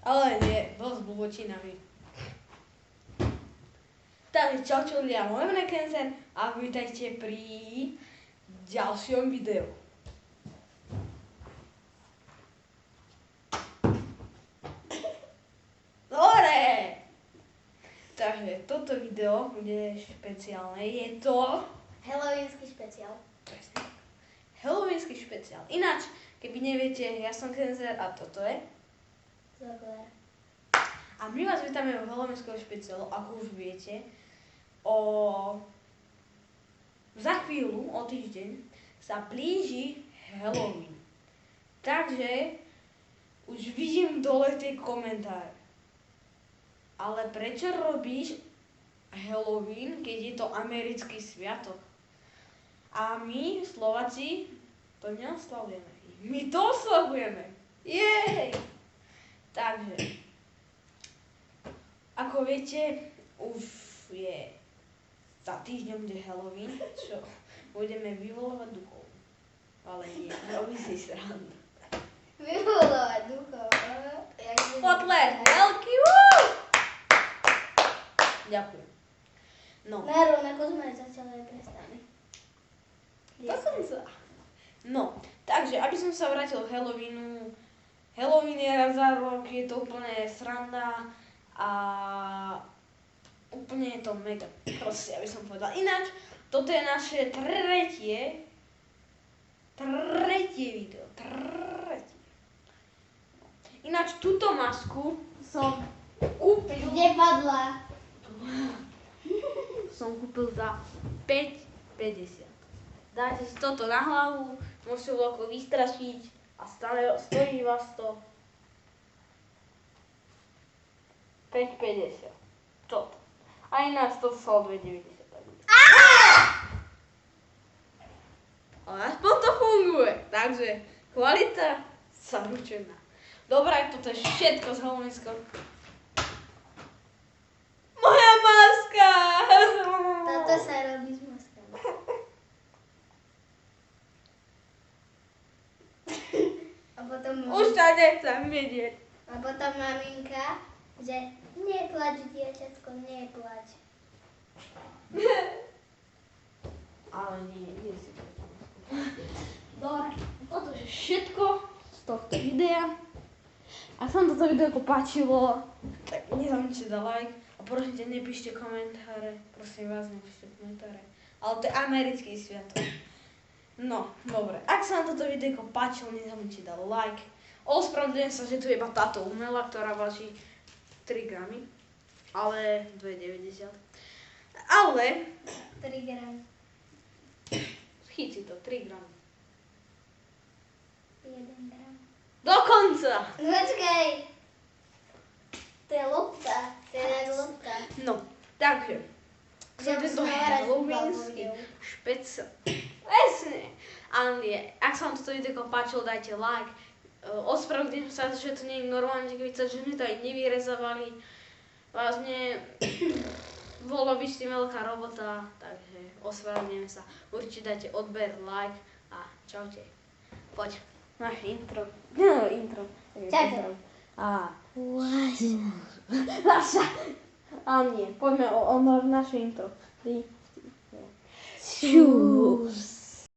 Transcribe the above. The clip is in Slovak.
Ale nie, dosť blbočinami. Takže čau ľudia, môj meno je Kenzen a vítajte pri ďalšom videu. Dobre! Takže toto video bude špeciálne, je to... Halloweensky špeciál. Presne tak. Halloweensky špeciál. Ináč, keby neviete, ja som Kenzen a toto je... Zagler. A my vás vítame v Halloweenskom špeciálu, ako už viete. Za chvíľu, o týždeň, sa blíži Halloween. Takže už vidím dole tie komentáre. Ale prečo robíš Halloween, keď je to americký sviatok? A my, Slováci, to neoslavujeme. My to oslavujeme. Jej! Takže, ako viete, už je za týždňom bude Halloween, čo budeme vyvolovať duchov. Ale nie, robí si srandu. Vyvolovať duchov. Potlesk, veľký, woo! Ďakujem. No. Na rovnako sme začali aj prestali. Dokonca. No, takže, aby som sa vrátil k Halloweenu, Halloween je raz za rok, je to úplne sranda a úplne je to mega proste, aby som povedal. Ináč, toto je naše tretie video. Ináč, túto masku som kúpil. Kde padla? Som kúpil za 5,50. Dáte si toto na hlavu, môžete ho ako vystrašiť a stále stojí vás to 5,50. Toto. A ináč to stalo 2,90. Ale aspoň to funguje, takže kvalita zaručená. Dobre, toto je všetko z Halloweenského. Moja maska! Toto sa robí s maskami. A potom... Už to nechcem vidieť. A potom maminka, že neplač, dievčatko, neplač. Ale nie si to. Dobre, toto je všetko z tohto videa. Ak sa vám toto video páčilo, tak nezabudnite dať like a prosím ťa, nepíšte komentáre. Prosím vás, nepíšte komentáre. Ale to je americký sviatok. No, dobre. Ak sa vám toto video páčilo, nezabudnite dať like. Ospravedlňujem sa, že tu je iba táto umelá, ktorá váži 3 gramy. Ale 2,90. Ale... 3 gramy. Chyť si to, 3 gramy. 1 gram. Dokonca! Počkaj. To je lopta. To je jak lopta. No, takže. Ja Tento musím nahrať halloweensky futbal, špeciál. Presne. Ale ak sa vám toto video páčilo, dajte like. Ospravedlňujem sa, že to nie je normálne, že sme to aj nevyrezovali. Vlastne bolo by s tým veľká robota, takže ospravedlňujem sa. Určite dajte odber, like a čaute. Poď, naše intro. No, intro. Čaute. A naša. A nie, poďme o naše intro. Šú.